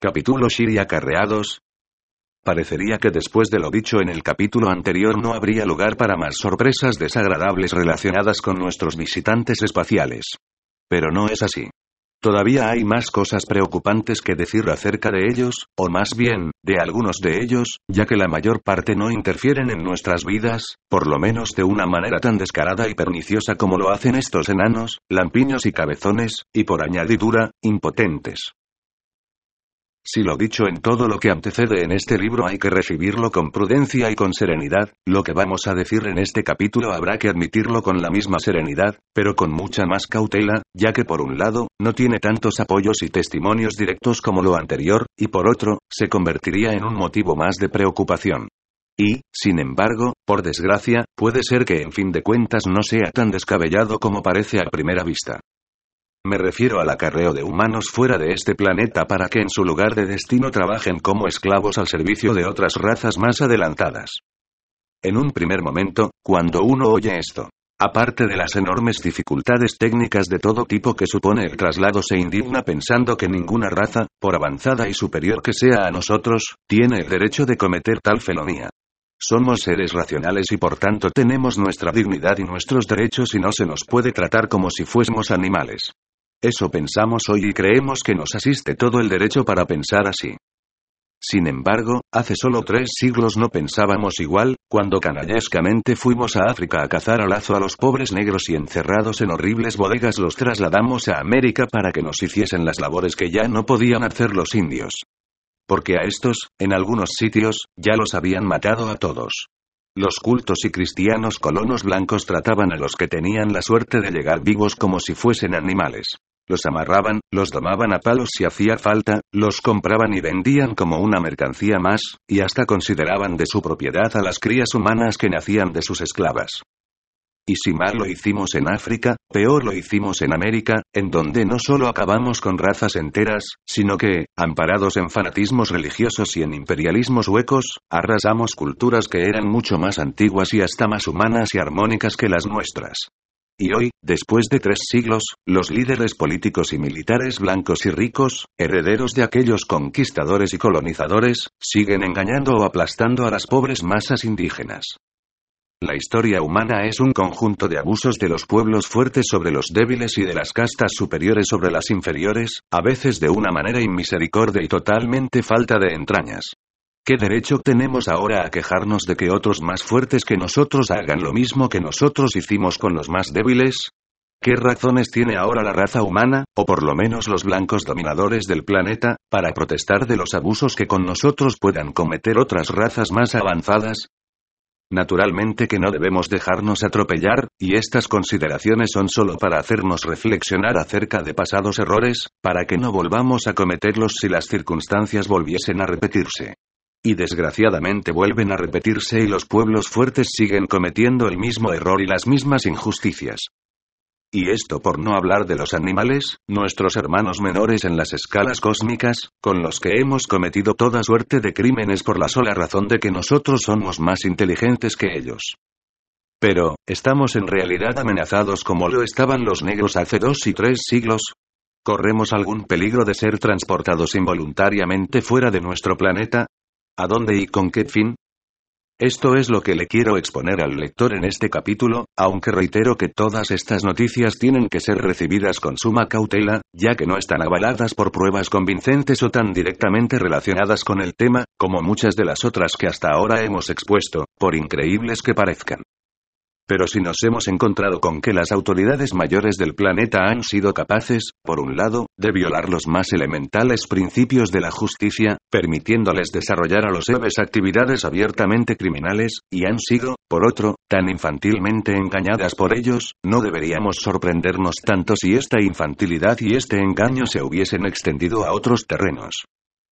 Capítulo Shiri acarreados. Parecería que después de lo dicho en el capítulo anterior no habría lugar para más sorpresas desagradables relacionadas con nuestros visitantes espaciales. Pero no es así. Todavía hay más cosas preocupantes que decir acerca de ellos, o más bien, de algunos de ellos, ya que la mayor parte no interfieren en nuestras vidas, por lo menos de una manera tan descarada y perniciosa como lo hacen estos enanos, lampiños y cabezones, y por añadidura, impotentes. Si lo dicho en todo lo que antecede en este libro hay que recibirlo con prudencia y con serenidad, lo que vamos a decir en este capítulo habrá que admitirlo con la misma serenidad, pero con mucha más cautela, ya que por un lado, no tiene tantos apoyos y testimonios directos como lo anterior, y por otro, se convertiría en un motivo más de preocupación. Y, sin embargo, por desgracia, puede ser que en fin de cuentas no sea tan descabellado como parece a primera vista. Me refiero al acarreo de humanos fuera de este planeta para que en su lugar de destino trabajen como esclavos al servicio de otras razas más adelantadas. En un primer momento, cuando uno oye esto, aparte de las enormes dificultades técnicas de todo tipo que supone el traslado, se indigna pensando que ninguna raza, por avanzada y superior que sea a nosotros, tiene el derecho de cometer tal felonía. Somos seres racionales y por tanto tenemos nuestra dignidad y nuestros derechos y no se nos puede tratar como si fuésemos animales. Eso pensamos hoy y creemos que nos asiste todo el derecho para pensar así. Sin embargo, hace solo 3 siglos no pensábamos igual, cuando canallescamente fuimos a África a cazar a lazo a los pobres negros y encerrados en horribles bodegas los trasladamos a América para que nos hiciesen las labores que ya no podían hacer los indios. Porque a estos, en algunos sitios, ya los habían matado a todos. Los cultos y cristianos colonos blancos trataban a los que tenían la suerte de llegar vivos como si fuesen animales. Los amarraban, los domaban a palos si hacía falta, los compraban y vendían como una mercancía más, y hasta consideraban de su propiedad a las crías humanas que nacían de sus esclavas. Y si mal lo hicimos en África, peor lo hicimos en América, en donde no solo acabamos con razas enteras, sino que, amparados en fanatismos religiosos y en imperialismos huecos, arrasamos culturas que eran mucho más antiguas y hasta más humanas y armónicas que las nuestras. Y hoy, después de 3 siglos, los líderes políticos y militares blancos y ricos, herederos de aquellos conquistadores y colonizadores, siguen engañando o aplastando a las pobres masas indígenas. La historia humana es un conjunto de abusos de los pueblos fuertes sobre los débiles y de las castas superiores sobre las inferiores, a veces de una manera inmisericordia y totalmente falta de entrañas. ¿Qué derecho tenemos ahora a quejarnos de que otros más fuertes que nosotros hagan lo mismo que nosotros hicimos con los más débiles? ¿Qué razones tiene ahora la raza humana, o por lo menos los blancos dominadores del planeta, para protestar de los abusos que con nosotros puedan cometer otras razas más avanzadas? Naturalmente que no debemos dejarnos atropellar, y estas consideraciones son solo para hacernos reflexionar acerca de pasados errores, para que no volvamos a cometerlos si las circunstancias volviesen a repetirse. Y desgraciadamente vuelven a repetirse y los pueblos fuertes siguen cometiendo el mismo error y las mismas injusticias. Y esto por no hablar de los animales, nuestros hermanos menores en las escalas cósmicas, con los que hemos cometido toda suerte de crímenes por la sola razón de que nosotros somos más inteligentes que ellos. Pero, ¿estamos en realidad amenazados como lo estaban los negros hace 2 y 3 siglos? ¿Corremos algún peligro de ser transportados involuntariamente fuera de nuestro planeta? ¿A dónde y con qué fin? Esto es lo que le quiero exponer al lector en este capítulo, aunque reitero que todas estas noticias tienen que ser recibidas con suma cautela, ya que no están avaladas por pruebas convincentes o tan directamente relacionadas con el tema, como muchas de las otras que hasta ahora hemos expuesto, por increíbles que parezcan. Pero si nos hemos encontrado con que las autoridades mayores del planeta han sido capaces, por un lado, de violar los más elementales principios de la justicia, permitiéndoles desarrollar a los héroes actividades abiertamente criminales, y han sido, por otro, tan infantilmente engañadas por ellos, no deberíamos sorprendernos tanto si esta infantilidad y este engaño se hubiesen extendido a otros terrenos.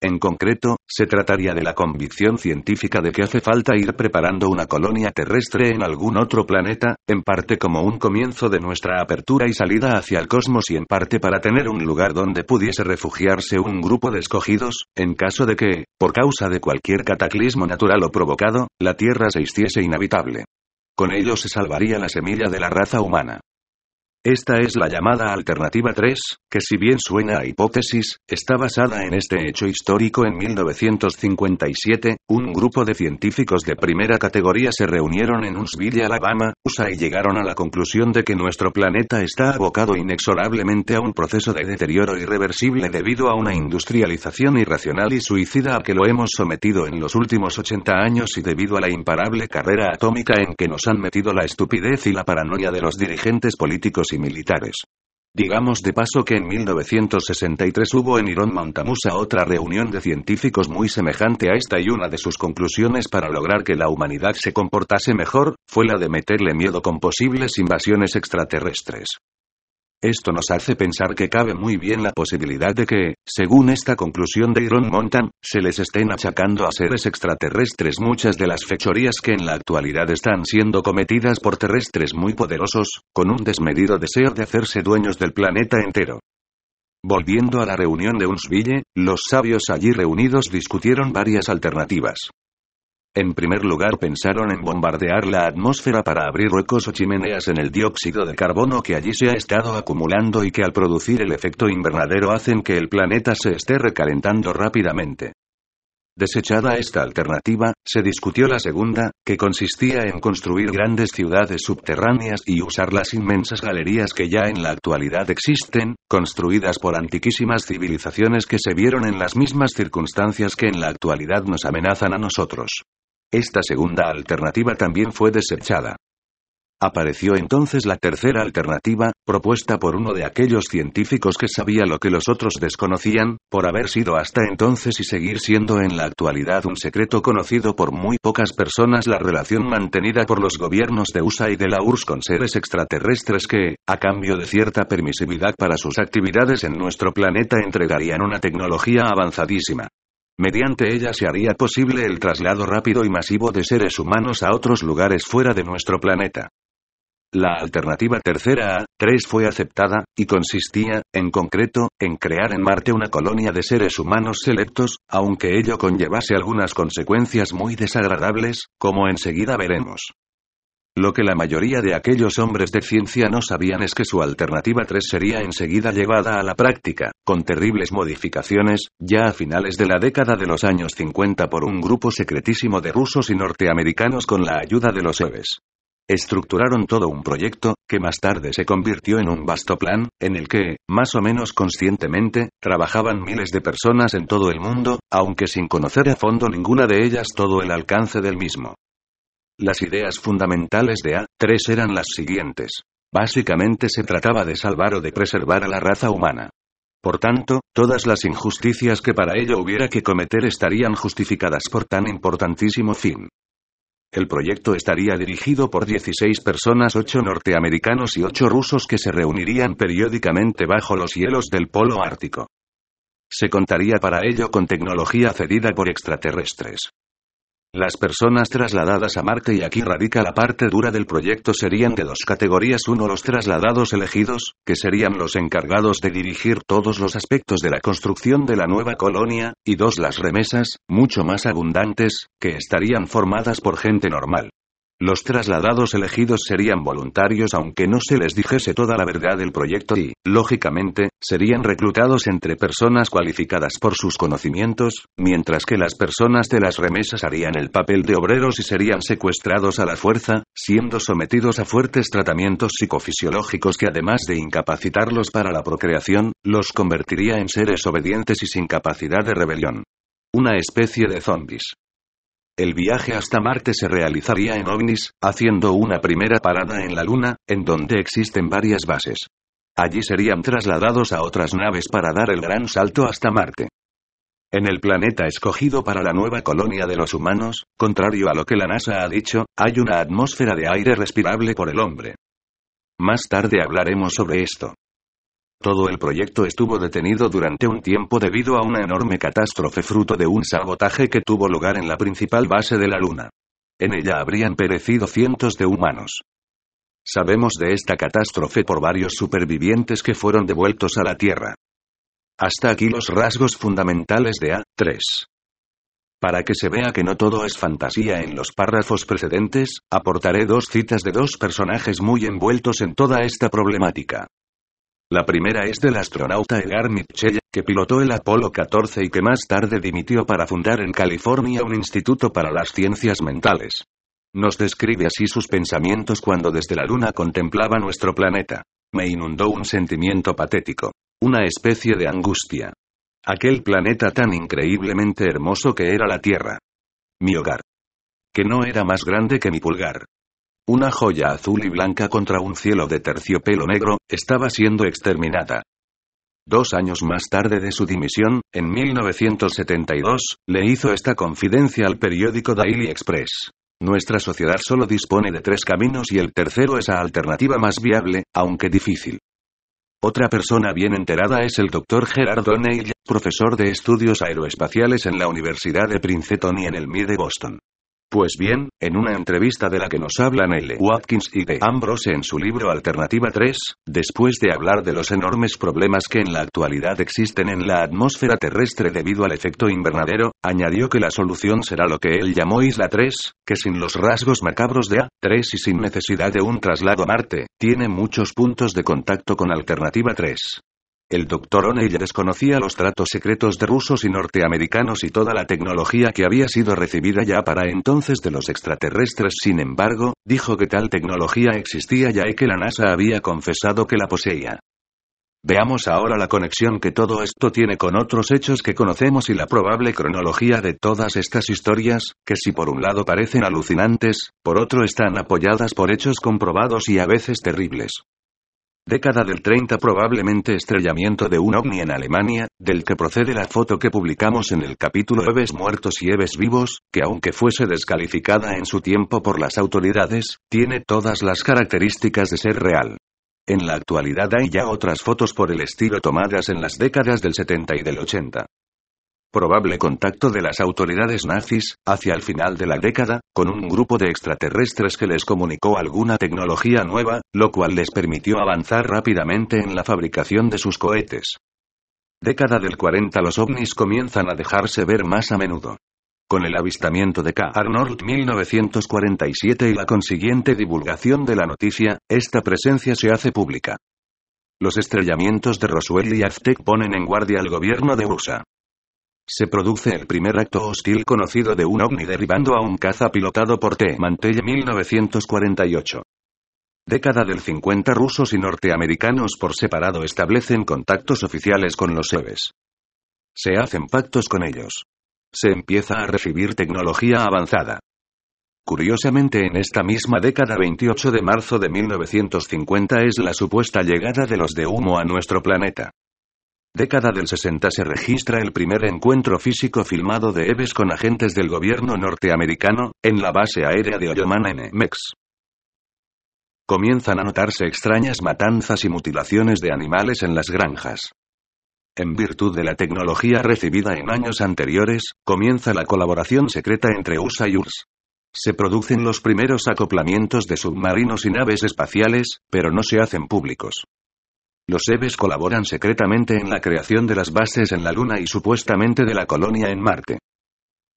En concreto, se trataría de la convicción científica de que hace falta ir preparando una colonia terrestre en algún otro planeta, en parte como un comienzo de nuestra apertura y salida hacia el cosmos y en parte para tener un lugar donde pudiese refugiarse un grupo de escogidos, en caso de que, por causa de cualquier cataclismo natural o provocado, la Tierra se hiciese inhabitable. Con ello se salvaría la semilla de la raza humana. Esta es la llamada Alternativa 3, que si bien suena a hipótesis, está basada en este hecho histórico. En 1957, un grupo de científicos de primera categoría se reunieron en Huntsville, Alabama, USA y llegaron a la conclusión de que nuestro planeta está abocado inexorablemente a un proceso de deterioro irreversible debido a una industrialización irracional y suicida a que lo hemos sometido en los últimos 80 años y debido a la imparable carrera atómica en que nos han metido la estupidez y la paranoia de los dirigentes políticos y militares. Digamos de paso que en 1963 hubo en Iron Mountain, USA, otra reunión de científicos muy semejante a esta y una de sus conclusiones para lograr que la humanidad se comportase mejor, fue la de meterle miedo con posibles invasiones extraterrestres. Esto nos hace pensar que cabe muy bien la posibilidad de que, según esta conclusión de Iron Mountain, se les estén achacando a seres extraterrestres muchas de las fechorías que en la actualidad están siendo cometidas por terrestres muy poderosos, con un desmedido deseo de hacerse dueños del planeta entero. Volviendo a la reunión de Huntsville, los sabios allí reunidos discutieron varias alternativas. En primer lugar pensaron en bombardear la atmósfera para abrir huecos o chimeneas en el dióxido de carbono que allí se ha estado acumulando y que al producir el efecto invernadero hacen que el planeta se esté recalentando rápidamente. Desechada esta alternativa, se discutió la segunda, que consistía en construir grandes ciudades subterráneas y usar las inmensas galerías que ya en la actualidad existen, construidas por antiquísimas civilizaciones que se vieron en las mismas circunstancias que en la actualidad nos amenazan a nosotros. Esta segunda alternativa también fue desechada. Apareció entonces la tercera alternativa, propuesta por uno de aquellos científicos que sabía lo que los otros desconocían, por haber sido hasta entonces y seguir siendo en la actualidad un secreto conocido por muy pocas personas, la relación mantenida por los gobiernos de USA y de la URSS con seres extraterrestres que, a cambio de cierta permisividad para sus actividades en nuestro planeta, entregarían una tecnología avanzadísima. Mediante ella se haría posible el traslado rápido y masivo de seres humanos a otros lugares fuera de nuestro planeta. La alternativa tercera, 3, fue aceptada, y consistía, en concreto, en crear en Marte una colonia de seres humanos selectos, aunque ello conllevase algunas consecuencias muy desagradables, como enseguida veremos. Lo que la mayoría de aquellos hombres de ciencia no sabían es que su alternativa 3 sería enseguida llevada a la práctica, con terribles modificaciones, ya a finales de la década de los años 50 por un grupo secretísimo de rusos y norteamericanos con la ayuda de los Soviets. Estructuraron todo un proyecto, que más tarde se convirtió en un vasto plan, en el que, más o menos conscientemente, trabajaban miles de personas en todo el mundo, aunque sin conocer a fondo ninguna de ellas todo el alcance del mismo. Las ideas fundamentales de A3 eran las siguientes. Básicamente se trataba de salvar o de preservar a la raza humana. Por tanto, todas las injusticias que para ello hubiera que cometer estarían justificadas por tan importantísimo fin. El proyecto estaría dirigido por 16 personas, 8 norteamericanos y 8 rusos que se reunirían periódicamente bajo los hielos del polo ártico. Se contaría para ello con tecnología cedida por extraterrestres. Las personas trasladadas a Marte, y aquí radica la parte dura del proyecto, serían de dos categorías: uno, los trasladados elegidos, que serían los encargados de dirigir todos los aspectos de la construcción de la nueva colonia, y dos, las remesas, mucho más abundantes, que estarían formadas por gente normal. Los trasladados elegidos serían voluntarios aunque no se les dijese toda la verdad del proyecto y, lógicamente, serían reclutados entre personas cualificadas por sus conocimientos, mientras que las personas de las remesas harían el papel de obreros y serían secuestrados a la fuerza, siendo sometidos a fuertes tratamientos psicofisiológicos que, además de incapacitarlos para la procreación, los convertiría en seres obedientes y sin capacidad de rebelión. Una especie de zombies. El viaje hasta Marte se realizaría en ovnis, haciendo una primera parada en la Luna, en donde existen varias bases. Allí serían trasladados a otras naves para dar el gran salto hasta Marte. En el planeta escogido para la nueva colonia de los humanos, contrario a lo que la NASA ha dicho, hay una atmósfera de aire respirable por el hombre. Más tarde hablaremos sobre esto. Todo el proyecto estuvo detenido durante un tiempo debido a una enorme catástrofe fruto de un sabotaje que tuvo lugar en la principal base de la Luna. En ella habrían perecido cientos de humanos. Sabemos de esta catástrofe por varios supervivientes que fueron devueltos a la Tierra. Hasta aquí los rasgos fundamentales de A3. Para que se vea que no todo es fantasía en los párrafos precedentes, aportaré 2 citas de 2 personajes muy envueltos en toda esta problemática. La primera es del astronauta Edgar Mitchell, que pilotó el Apolo 14 y que más tarde dimitió para fundar en California un instituto para las ciencias mentales. Nos describe así sus pensamientos cuando desde la Luna contemplaba nuestro planeta. Me inundó un sentimiento patético. Una especie de angustia. Aquel planeta tan increíblemente hermoso que era la Tierra. Mi hogar. Que no era más grande que mi pulgar. Una joya azul y blanca contra un cielo de terciopelo negro, estaba siendo exterminada. 2 años más tarde de su dimisión, en 1972, le hizo esta confidencia al periódico Daily Express. Nuestra sociedad solo dispone de 3 caminos y el tercero es la alternativa más viable, aunque difícil. Otra persona bien enterada es el Dr. Gerard O'Neill, profesor de estudios aeroespaciales en la Universidad de Princeton y en el MIT de Boston. Pues bien, en una entrevista de la que nos hablan L. Watkins y de Ambrose en su libro Alternativa 3, después de hablar de los enormes problemas que en la actualidad existen en la atmósfera terrestre debido al efecto invernadero, añadió que la solución será lo que él llamó Isla 3, que sin los rasgos macabros de A3 y sin necesidad de un traslado a Marte, tiene muchos puntos de contacto con Alternativa 3. El Dr. O'Neill desconocía los tratos secretos de rusos y norteamericanos y toda la tecnología que había sido recibida ya para entonces de los extraterrestres. Sin embargo, dijo que tal tecnología existía ya y que la NASA había confesado que la poseía. Veamos ahora la conexión que todo esto tiene con otros hechos que conocemos y la probable cronología de todas estas historias, que si por un lado parecen alucinantes, por otro están apoyadas por hechos comprobados y a veces terribles. Década del 30, probablemente estrellamiento de un ovni en Alemania, del que procede la foto que publicamos en el capítulo Eves muertos y Eves vivos, que aunque fuese descalificada en su tiempo por las autoridades, tiene todas las características de ser real. En la actualidad hay ya otras fotos por el estilo tomadas en las décadas del 70 y del 80. Probable contacto de las autoridades nazis, hacia el final de la década, con un grupo de extraterrestres que les comunicó alguna tecnología nueva, lo cual les permitió avanzar rápidamente en la fabricación de sus cohetes. Década del 40, los ovnis comienzan a dejarse ver más a menudo. Con el avistamiento de K. Arnold 1947 y la consiguiente divulgación de la noticia, esta presencia se hace pública. Los estrellamientos de Roswell y Aztec ponen en guardia al gobierno de USA. Se produce el primer acto hostil conocido de un ovni derribando a un caza pilotado por T. Mantell 1948. Década del 50, rusos y norteamericanos por separado establecen contactos oficiales con los Eves. Se hacen pactos con ellos. Se empieza a recibir tecnología avanzada. Curiosamente, en esta misma década, 28 de marzo de 1950, es la supuesta llegada de los de humo a nuestro planeta. Década del 60, se registra el primer encuentro físico filmado de Eves con agentes del gobierno norteamericano, en la base aérea de Oyama en Mex. Comienzan a notarse extrañas matanzas y mutilaciones de animales en las granjas. En virtud de la tecnología recibida en años anteriores, comienza la colaboración secreta entre USA y URSS. Se producen los primeros acoplamientos de submarinos y naves espaciales, pero no se hacen públicos. Los Eves colaboran secretamente en la creación de las bases en la Luna y supuestamente de la colonia en Marte.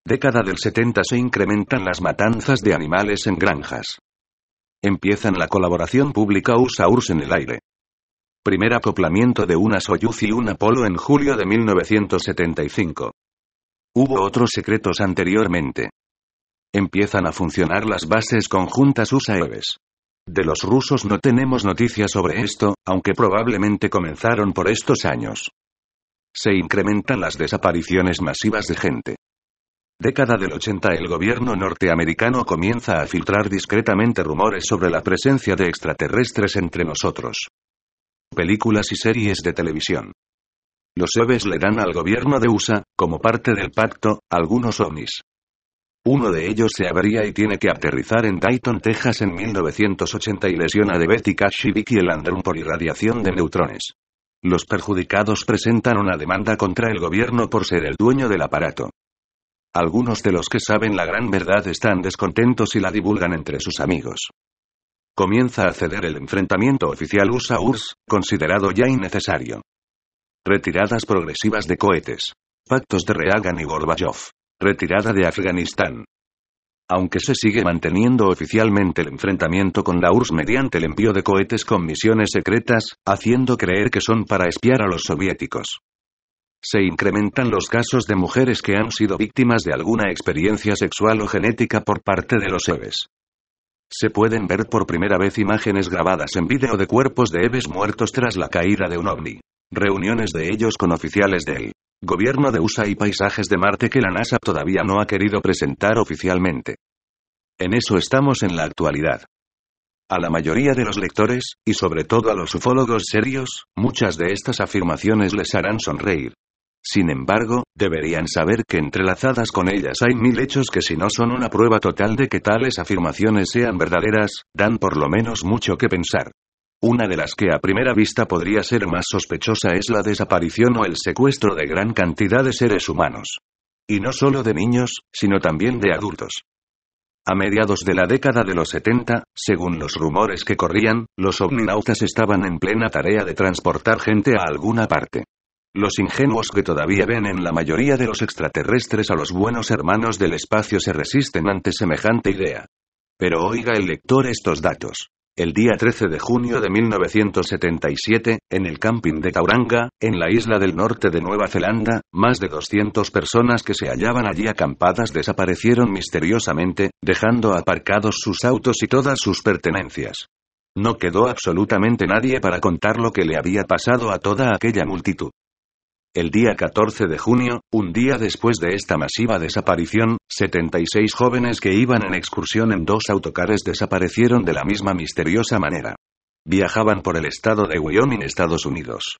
Década del 70, se incrementan las matanzas de animales en granjas. Empiezan la colaboración pública USA-URSS en el aire. Primer acoplamiento de una Soyuz y un Apolo en julio de 1975. Hubo otros secretos anteriormente. Empiezan a funcionar las bases conjuntas USA-Eves. De los rusos no tenemos noticias sobre esto, aunque probablemente comenzaron por estos años. Se incrementan las desapariciones masivas de gente. Década del 80, el gobierno norteamericano comienza a filtrar discretamente rumores sobre la presencia de extraterrestres entre nosotros. Películas y series de televisión. Los Eves le dan al gobierno de USA, como parte del pacto, algunos ovnis. Uno de ellos se avría y tiene que aterrizar en Dayton, Texas en 1980 y lesiona a Betty Cash y Vicky Landrum por irradiación de neutrones. Los perjudicados presentan una demanda contra el gobierno por ser el dueño del aparato. Algunos de los que saben la gran verdad están descontentos y la divulgan entre sus amigos. Comienza a ceder el enfrentamiento oficial USA-URSS, considerado ya innecesario. Retiradas progresivas de cohetes. Pactos de Reagan y Gorbachev. retirada de Afganistán. Aunque se sigue manteniendo oficialmente el enfrentamiento con la URSS mediante el envío de cohetes con misiones secretas, haciendo creer que son para espiar a los soviéticos. Se incrementan los casos de mujeres que han sido víctimas de alguna experiencia sexual o genética por parte de los EVEs. Se pueden ver por primera vez imágenes grabadas en vídeo de cuerpos de EVEs muertos tras la caída de un ovni. Reuniones de ellos con oficiales del gobierno de USA y paisajes de Marte que la NASA todavía no ha querido presentar oficialmente. En eso estamos en la actualidad. A la mayoría de los lectores, y sobre todo a los ufólogos serios, muchas de estas afirmaciones les harán sonreír. Sin embargo, deberían saber que entrelazadas con ellas hay 1000 hechos que, si no son una prueba total de que tales afirmaciones sean verdaderas, dan por lo menos mucho que pensar. Una de las que a primera vista podría ser más sospechosa es la desaparición o el secuestro de gran cantidad de seres humanos. Y no solo de niños, sino también de adultos. A mediados de la década de los 70, según los rumores que corrían, los ovninautas estaban en plena tarea de transportar gente a alguna parte. Los ingenuos que todavía ven en la mayoría de los extraterrestres a los buenos hermanos del espacio se resisten ante semejante idea. Pero oiga el lector estos datos. El día 13 de junio de 1977, en el camping de Tauranga, en la isla del norte de Nueva Zelanda, más de 200 personas que se hallaban allí acampadas desaparecieron misteriosamente, dejando aparcados sus autos y todas sus pertenencias. No quedó absolutamente nadie para contar lo que le había pasado a toda aquella multitud. El día 14 de junio, un día después de esta masiva desaparición, 76 jóvenes que iban en excursión en 2 autocares desaparecieron de la misma misteriosa manera. Viajaban por el estado de Wyoming, Estados Unidos.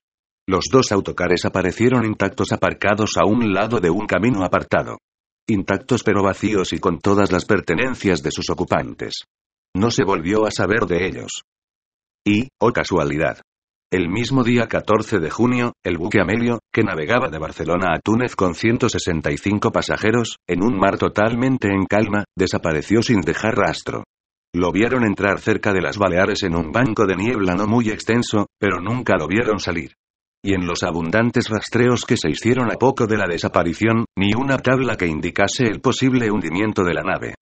Los 2 autocares aparecieron intactos aparcados a un lado de un camino apartado. Intactos pero vacíos y con todas las pertenencias de sus ocupantes. No se volvió a saber de ellos. Y, oh casualidad. El mismo día 14 de junio, el buque Amelio, que navegaba de Barcelona a Túnez con 165 pasajeros, en un mar totalmente en calma, desapareció sin dejar rastro. Lo vieron entrar cerca de las Baleares en un banco de niebla no muy extenso, pero nunca lo vieron salir. Y en los abundantes rastreos que se hicieron a poco de la desaparición, ni una tabla que indicase el posible hundimiento de la nave.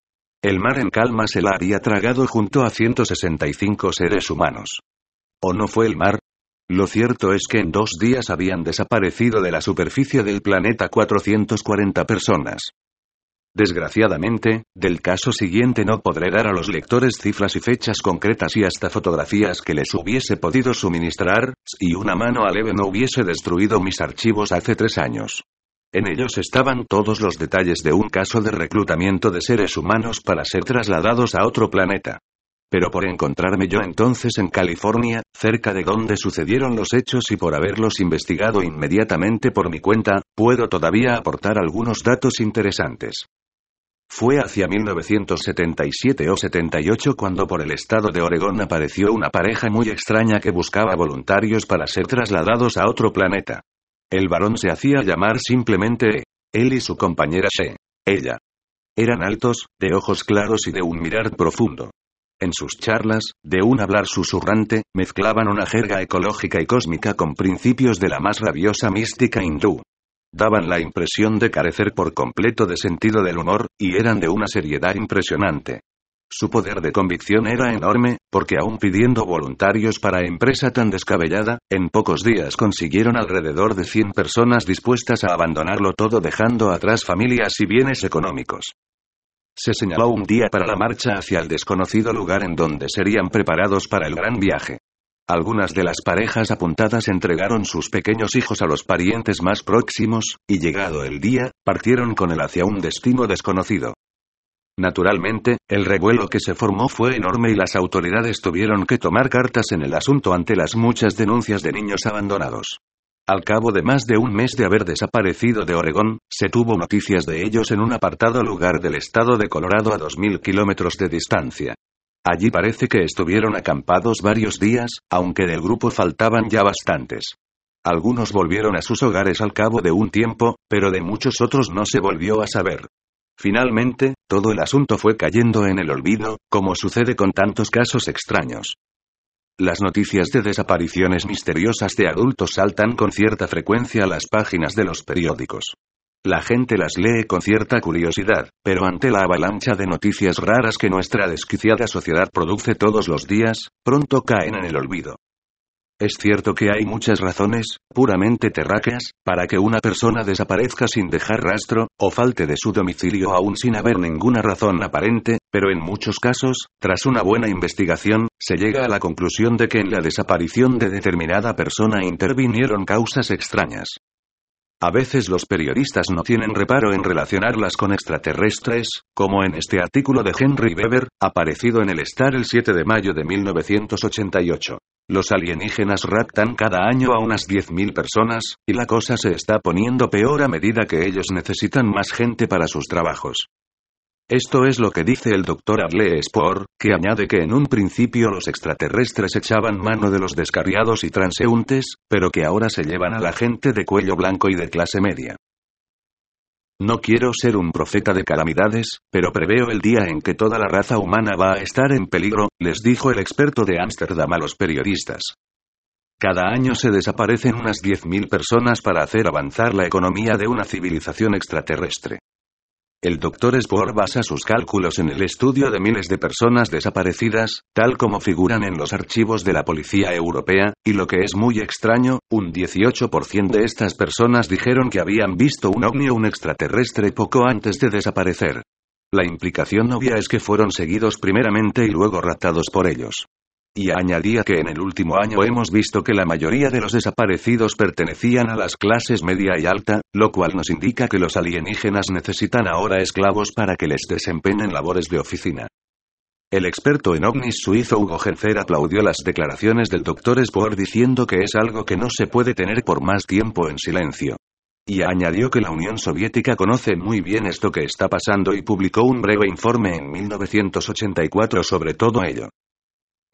El mar en calma se la había tragado junto a 165 seres humanos. ¿O no fue el mar? Lo cierto es que en 2 días habían desaparecido de la superficie del planeta 440 personas. Desgraciadamente, del caso siguiente no podré dar a los lectores cifras y fechas concretas y hasta fotografías que les hubiese podido suministrar, y una mano aleve no hubiese destruido mis archivos hace 3 años. En ellos estaban todos los detalles de un caso de reclutamiento de seres humanos para ser trasladados a otro planeta. Pero por encontrarme yo entonces en California, cerca de donde sucedieron los hechos y por haberlos investigado inmediatamente por mi cuenta, puedo todavía aportar algunos datos interesantes. Fue hacia 1977 o 78 cuando por el estado de Oregón apareció una pareja muy extraña que buscaba voluntarios para ser trasladados a otro planeta. El varón se hacía llamar simplemente E. Él y su compañera She. Ella. Eran altos, de ojos claros y de un mirar profundo. En sus charlas, de un hablar susurrante, mezclaban una jerga ecológica y cósmica con principios de la más rabiosa mística hindú. Daban la impresión de carecer por completo de sentido del humor, y eran de una seriedad impresionante. Su poder de convicción era enorme, porque aun pidiendo voluntarios para empresa tan descabellada, en pocos días consiguieron alrededor de 100 personas dispuestas a abandonarlo todo dejando atrás familias y bienes económicos. Se señaló un día para la marcha hacia el desconocido lugar en donde serían preparados para el gran viaje. Algunas de las parejas apuntadas entregaron sus pequeños hijos a los parientes más próximos, y llegado el día, partieron con él hacia un destino desconocido. Naturalmente, el revuelo que se formó fue enorme y las autoridades tuvieron que tomar cartas en el asunto ante las muchas denuncias de niños abandonados. Al cabo de más de un mes de haber desaparecido de Oregón, se tuvo noticias de ellos en un apartado lugar del estado de Colorado a 2000 kilómetros de distancia. Allí parece que estuvieron acampados varios días, aunque del grupo faltaban ya bastantes. Algunos volvieron a sus hogares al cabo de un tiempo, pero de muchos otros no se volvió a saber. Finalmente, todo el asunto fue cayendo en el olvido, como sucede con tantos casos extraños. Las noticias de desapariciones misteriosas de adultos saltan con cierta frecuencia a las páginas de los periódicos. La gente las lee con cierta curiosidad, pero ante la avalancha de noticias raras que nuestra desquiciada sociedad produce todos los días, pronto caen en el olvido. Es cierto que hay muchas razones, puramente terráqueas, para que una persona desaparezca sin dejar rastro, o falte de su domicilio aún sin haber ninguna razón aparente, pero en muchos casos, tras una buena investigación, se llega a la conclusión de que en la desaparición de determinada persona intervinieron causas extrañas. A veces los periodistas no tienen reparo en relacionarlas con extraterrestres, como en este artículo de Henry Weber, aparecido en el Star el 7 de mayo de 1988. Los alienígenas raptan cada año a unas 10.000 personas, y la cosa se está poniendo peor a medida que ellos necesitan más gente para sus trabajos. Esto es lo que dice el Dr. Adle Spoor, que añade que en un principio los extraterrestres echaban mano de los descarriados y transeúntes, pero que ahora se llevan a la gente de cuello blanco y de clase media. No quiero ser un profeta de calamidades, pero preveo el día en que toda la raza humana va a estar en peligro, les dijo el experto de Ámsterdam a los periodistas. Cada año se desaparecen unas 10.000 personas para hacer avanzar la economía de una civilización extraterrestre. El Dr. Spoor basa sus cálculos en el estudio de miles de personas desaparecidas, tal como figuran en los archivos de la Policía Europea, y lo que es muy extraño, un 18% de estas personas dijeron que habían visto un ovni o un extraterrestre poco antes de desaparecer. La implicación obvia es que fueron seguidos primeramente y luego raptados por ellos. Y añadía que en el último año hemos visto que la mayoría de los desaparecidos pertenecían a las clases media y alta, lo cual nos indica que los alienígenas necesitan ahora esclavos para que les desempeñen labores de oficina. El experto en ovnis suizo Hugo Genzer aplaudió las declaraciones del Dr. Spoor diciendo que es algo que no se puede tener por más tiempo en silencio. Y añadió que la Unión Soviética conoce muy bien esto que está pasando y publicó un breve informe en 1984 sobre todo ello.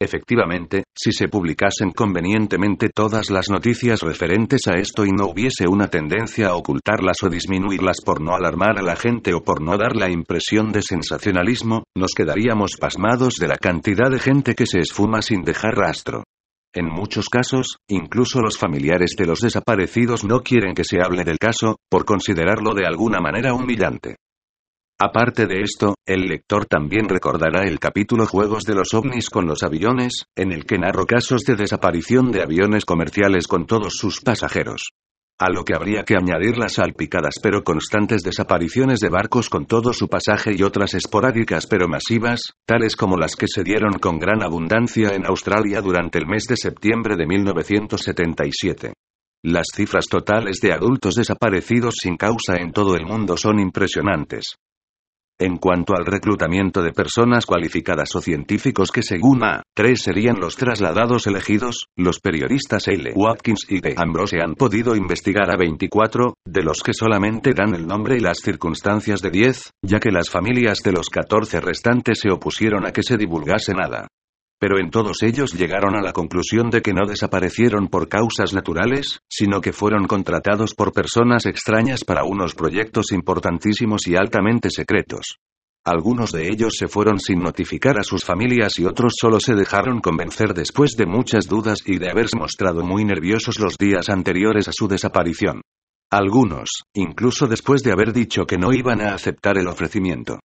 Efectivamente, si se publicasen convenientemente todas las noticias referentes a esto y no hubiese una tendencia a ocultarlas o disminuirlas por no alarmar a la gente o por no dar la impresión de sensacionalismo, nos quedaríamos pasmados de la cantidad de gente que se esfuma sin dejar rastro. En muchos casos, incluso los familiares de los desaparecidos no quieren que se hable del caso, por considerarlo de alguna manera humillante. Aparte de esto, el lector también recordará el capítulo Juegos de los ovnis con los aviones, en el que narro casos de desaparición de aviones comerciales con todos sus pasajeros. A lo que habría que añadir las salpicadas pero constantes desapariciones de barcos con todo su pasaje y otras esporádicas pero masivas, tales como las que se dieron con gran abundancia en Australia durante el mes de septiembre de 1977. Las cifras totales de adultos desaparecidos sin causa en todo el mundo son impresionantes. En cuanto al reclutamiento de personas cualificadas o científicos que según A3 serían los trasladados elegidos, los periodistas L. Watkins y D. Ambrose han podido investigar a 24, de los que solamente dan el nombre y las circunstancias de 10, ya que las familias de los 14 restantes se opusieron a que se divulgase nada. Pero en todos ellos llegaron a la conclusión de que no desaparecieron por causas naturales, sino que fueron contratados por personas extrañas para unos proyectos importantísimos y altamente secretos. Algunos de ellos se fueron sin notificar a sus familias y otros solo se dejaron convencer después de muchas dudas y de haberse mostrado muy nerviosos los días anteriores a su desaparición. Algunos, incluso después de haber dicho que no iban a aceptar el ofrecimiento.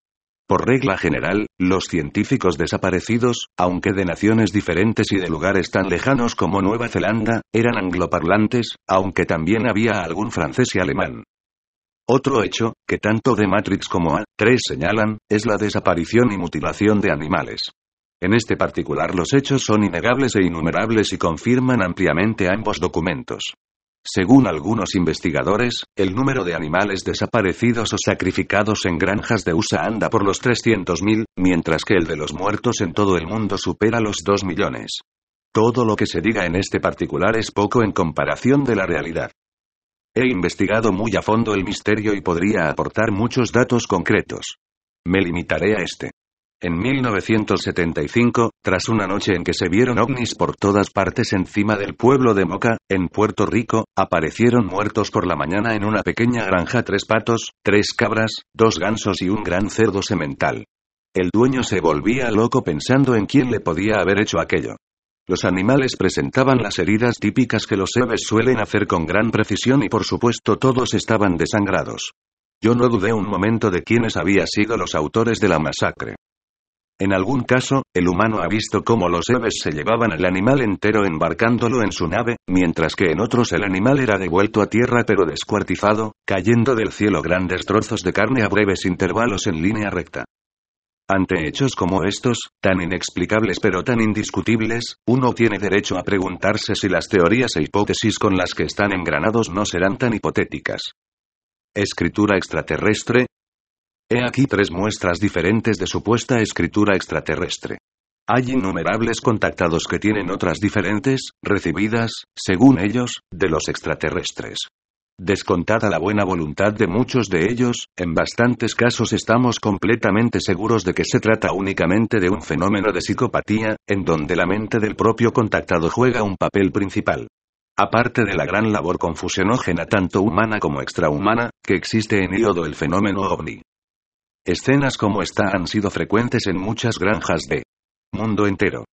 Por regla general, los científicos desaparecidos, aunque de naciones diferentes y de lugares tan lejanos como Nueva Zelanda, eran angloparlantes, aunque también había algún francés y alemán. Otro hecho, que tanto The Matrix como A3 señalan, es la desaparición y mutilación de animales. En este particular los hechos son innegables e innumerables y confirman ampliamente ambos documentos. Según algunos investigadores, el número de animales desaparecidos o sacrificados en granjas de USA anda por los 300.000, mientras que el de los muertos en todo el mundo supera los 2 millones. Todo lo que se diga en este particular es poco en comparación de la realidad. He investigado muy a fondo el misterio y podría aportar muchos datos concretos. Me limitaré a este. En 1975, tras una noche en que se vieron ovnis por todas partes encima del pueblo de Moca, en Puerto Rico, aparecieron muertos por la mañana en una pequeña granja 3 patos, 3 cabras, 2 gansos y un gran cerdo semental. El dueño se volvía loco pensando en quién le podía haber hecho aquello. Los animales presentaban las heridas típicas que los aves suelen hacer con gran precisión y por supuesto todos estaban desangrados. Yo no dudé un momento de quiénes habían sido los autores de la masacre. En algún caso, el humano ha visto cómo los héroes se llevaban al animal entero embarcándolo en su nave, mientras que en otros el animal era devuelto a tierra pero descuartizado, cayendo del cielo grandes trozos de carne a breves intervalos en línea recta. Ante hechos como estos, tan inexplicables pero tan indiscutibles, uno tiene derecho a preguntarse si las teorías e hipótesis con las que están engranados no serán tan hipotéticas. ¿Escritura extraterrestre? He aquí 3 muestras diferentes de supuesta escritura extraterrestre. Hay innumerables contactados que tienen otras diferentes, recibidas, según ellos, de los extraterrestres. Descontada la buena voluntad de muchos de ellos, en bastantes casos estamos completamente seguros de que se trata únicamente de un fenómeno de psicopatía, en donde la mente del propio contactado juega un papel principal. Aparte de la gran labor confusionógena tanto humana como extrahumana, que existe en Iodo el fenómeno ovni. Escenas como esta han sido frecuentes en muchas granjas de mundo entero.